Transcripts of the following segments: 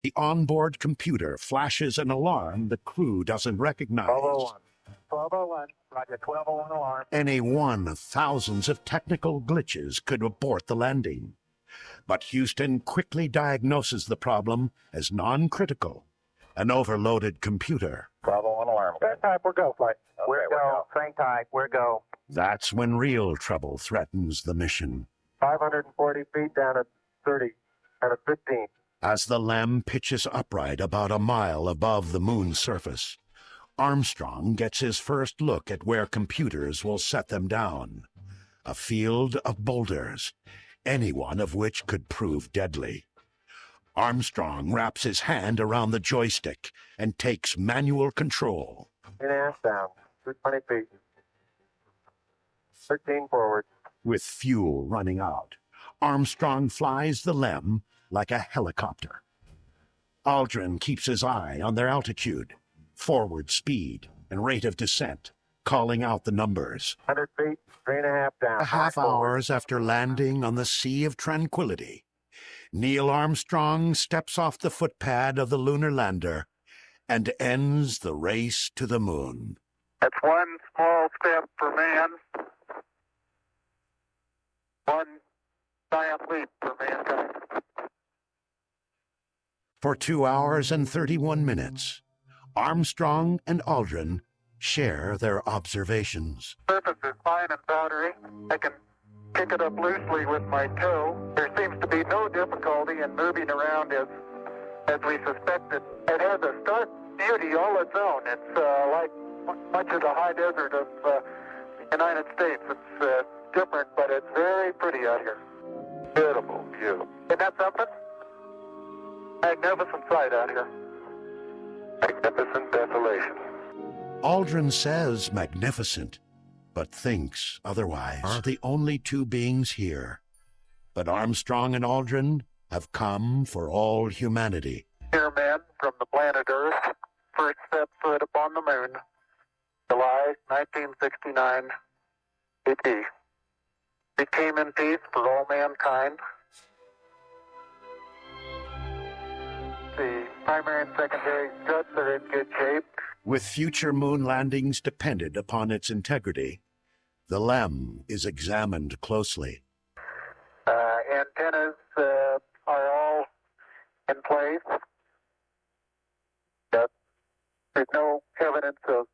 The onboard computer flashes an alarm the crew doesn't recognize. 1201. 1201. Roger, 1201 alarm. Any one of thousands of technical glitches could abort the landing. But Houston quickly diagnoses the problem as non-critical, an overloaded computer. 1201 alarm. That type, we're go, flight. We're go. Same type, we're go. That's when real trouble threatens the mission. 540 feet down at 30, and at 15. As the LEM pitches upright about a mile above the moon's surface, Armstrong gets his first look at where computers will set them down. A field of boulders, any one of which could prove deadly. Armstrong wraps his hand around the joystick and takes manual control. In ass down, 220 feet. 13 forward. With fuel running out, Armstrong flies the LEM like a helicopter. Aldrin keeps his eye on their altitude, forward speed, and rate of descent, calling out the numbers. 100 feet, 3.5 down. A half hours after landing on the Sea of Tranquility, Neil Armstrong steps off the footpad of the lunar lander and ends the race to the moon. That's one small step for man, one giant leap for mankind. For 2 hours and 31 minutes, Armstrong and Aldrin share their observations. Surface is fine and powdery. I can kick it up loosely with my toe. There seems to be no difficulty in moving around as we suspected. It has a stark beauty all its own. It's like much of the high desert of the United States. It's different, but it's very pretty out here. Beautiful view. Isn't that something? Magnificent sight out here. Magnificent desolation. Aldrin says magnificent, but thinks otherwise. Are the only two beings here. But Armstrong and Aldrin have come for all humanity. Here, men from the planet Earth, first set foot upon the moon, July 1969, AD. It came in peace for all mankind. The primary and secondary struts are in good shape. With future moon landings dependent upon its integrity, the LEM is examined closely. Antennas are all in place. There's no evidence of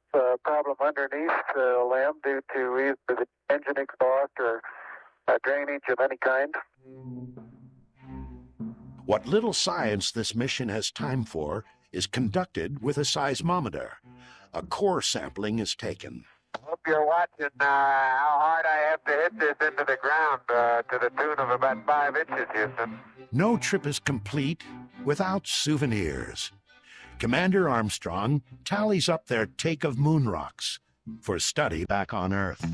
problem underneath the LEM due to either the engine exhaust or drainage of any kind. What little science this mission has time for is conducted with a seismometer. A core sampling is taken. I hope you're watching how hard I have to hit this into the ground to the tune of about 5 inches, Houston. No trip is complete without souvenirs. Commander Armstrong tallies up their take of moon rocks for study back on Earth.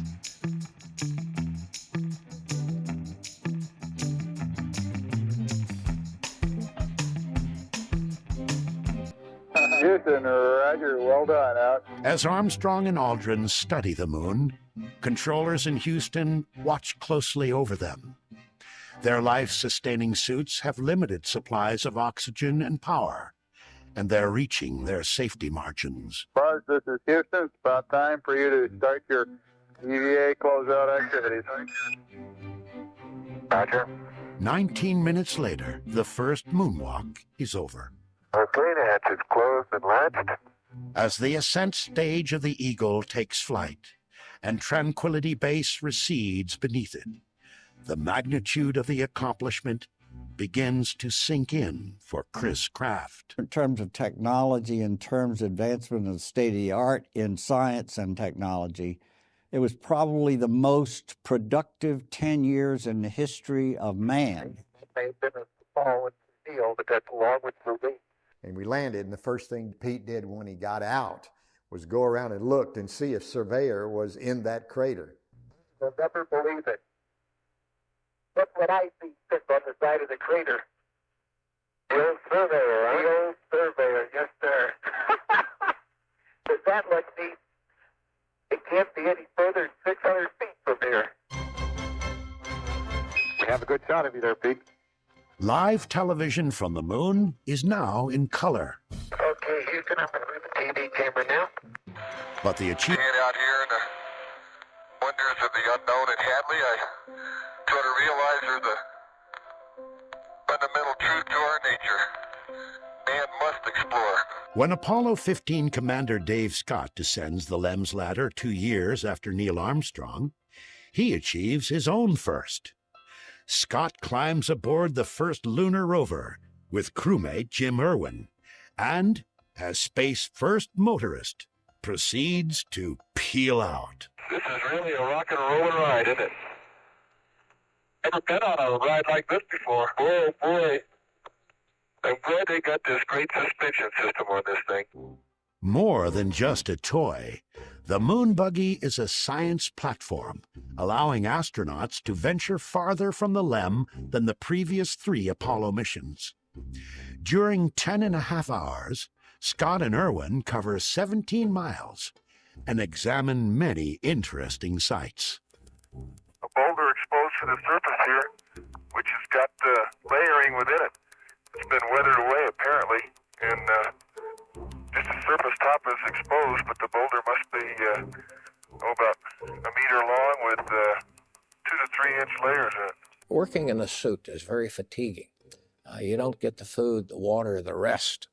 Houston, roger, well done, out. As Armstrong and Aldrin study the moon, controllers in Houston watch closely over them. Their life-sustaining suits have limited supplies of oxygen and power, and they're reaching their safety margins. Buzz, this is Houston. It's about time for you to start your EVA closeout activities. Roger. 19 minutes later, the first moonwalk is over. Okay, hatches closed and latched. As the ascent stage of the Eagle takes flight and Tranquility Base recedes beneath it, the magnitude of the accomplishment begins to sink in for Chris Kraft. In terms of technology, in terms of advancement of the state of the art in science and technology, it was probably the most productive 10 years in the history of man. It may have been a fall in the field, but that's along with moving. And we landed, and the first thing Pete did when he got out was go around and looked and see if Surveyor was in that crater. You'll never believe it. Look what I see sitting on the side of the crater. The old Surveyor, huh? The old Surveyor, yes, sir. Does that look neat? It can't be any further than 600 feet from here. We have a good shot of you there, Pete. Live television from the moon is now in color. Okay, Houston, I'm going to the TV chamber now. But the achievement Out here in the wonders of the unknown at Hadley, I try to realize there's a fundamental truth to our nature. Man must explore. When Apollo 15 Commander Dave Scott descends the LEMS ladder 2 years after Neil Armstrong, he achieves his own first. Scott climbs aboard the first lunar rover with crewmate Jim Irwin, and, as space first motorist, proceeds to peel out. This is really a rock and roll ride, isn't it? Never been on a ride like this before. Oh boy. I'm glad they got this great suspension system on this thing. More than just a toy, the moon buggy is a science platform, allowing astronauts to venture farther from the LEM than the previous 3 Apollo missions. During 10.5 hours, Scott and Irwin cover 17 miles and examine many interesting sights. A boulder exposed to the surface here, which has got layering within it. It's been weathered away, apparently, and just the surface top is exposed, but the boulder must be about a meter long with 2 to 3 inch layers in it. Working in a suit is very fatiguing. You don't get the food, the water, the rest.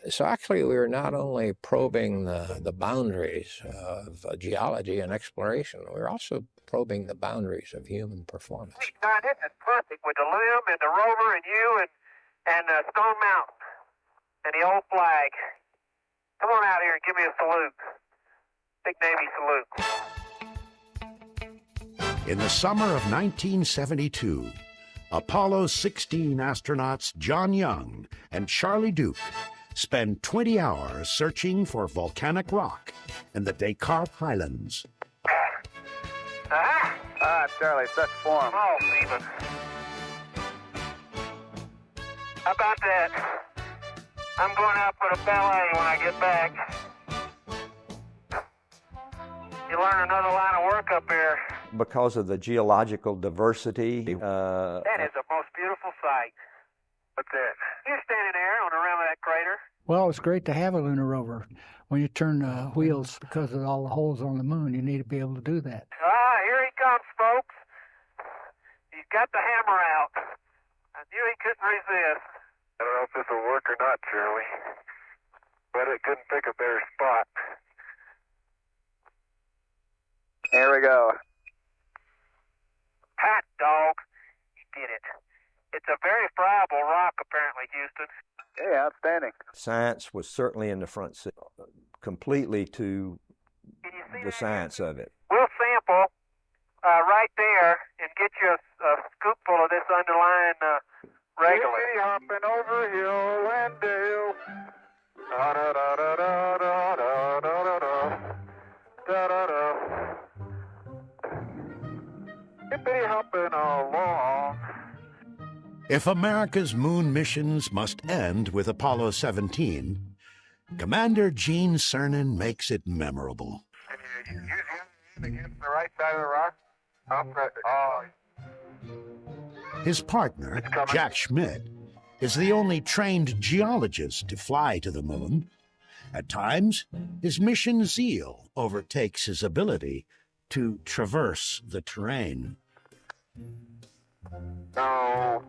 So actually we were not only probing the boundaries of geology and exploration, we were also probing the boundaries of human performance. Hey, John, this is perfect with the LEM and the rover and you and Stone Mountain and the old flag. Come on out here and give me a salute. Big Navy salute. In the summer of 1972, Apollo 16 astronauts John Young and Charlie Duke spend 20 hours searching for volcanic rock in the Descartes Highlands. Charlie, such form. Oh, Stephen. How about that? I'm going out for the ballet when I get back. You learn another line of work up here. Because of the geological diversity. That is the most beautiful sight. What's that? You're standing there on the rim of that crater. Well, it's great to have a lunar rover. When you turn wheels because of all the holes on the moon, you need to be able to do that. Here he comes, folks. He's got the hammer out. I knew he couldn't resist. I don't know if this will work or not, Charlie, but it couldn't pick a better spot. Here we go. Hot dog. He did it. It's a very friable rock, apparently, Houston. Yeah, outstanding. Science was certainly in the front seat, completely to the science of it. We'll sample right there and get you a scoopful of this underlying regular. Hopping over hill and dale. Da da da da da da da da da da da. Hippity hopping along. If America's moon missions must end with Apollo 17, Commander Gene Cernan makes it memorable. Can you use your hand against the right side of the rock? His partner, Jack Schmidt, is the only trained geologist to fly to the moon. At times, his mission zeal overtakes his ability to traverse the terrain. No,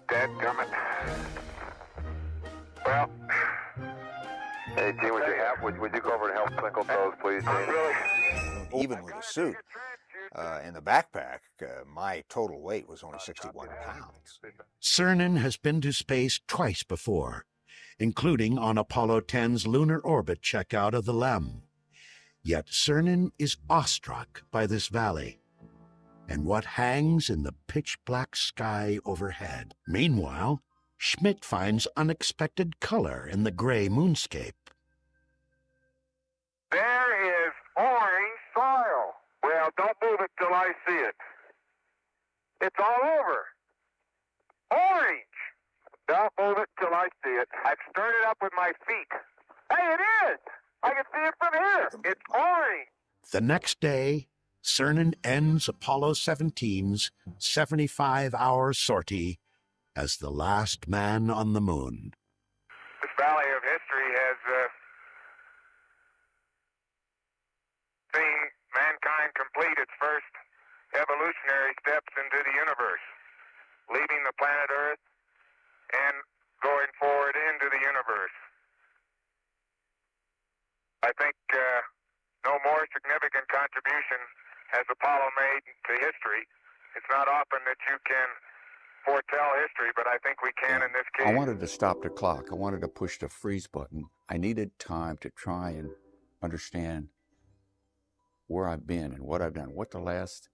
dadgummit. Well, hey, Gene, would you go over and help twinkle toes, please, Gene? Even with a suit and the backpack, my total weight was only 61 pounds. Cernan has been to space twice before, including on Apollo 10's lunar orbit checkout of the LEM. Yet Cernan is awestruck by this valley and what hangs in the pitch-black sky overhead. Meanwhile, Schmidt finds unexpected color in the gray moonscape. There is orange soil. Well, don't move it till I see it. It's all over. Orange. Don't move it till I see it. I've stirred it up with my feet. Hey, it is. I can see it from here. It's orange. The next day, Cernan ends Apollo 17's 75-hour sortie as the last man on the moon. This valley of history has seen mankind complete its first evolutionary steps into the universe, leaving the planet Earth and going forward into the universe. I think no more significant contribution has Apollo made to history. It's not often that you can foretell history, but I think we can in this case. I wanted to stop the clock. I wanted to push the freeze button. I needed time to try and understand where I've been and what I've done, what the last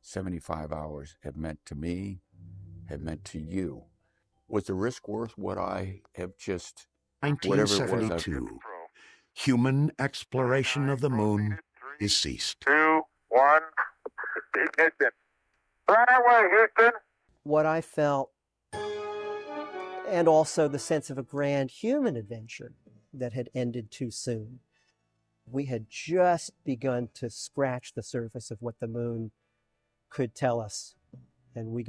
75 hours have meant to me, have meant to you. Was the risk worth what I have just, whatever it was? 1972. Human exploration of the moon is ceased. 2, 1, ignition. Right away, Houston. What I felt, and also the sense of a grand human adventure that had ended too soon. We had just begun to scratch the surface of what the moon could tell us, and we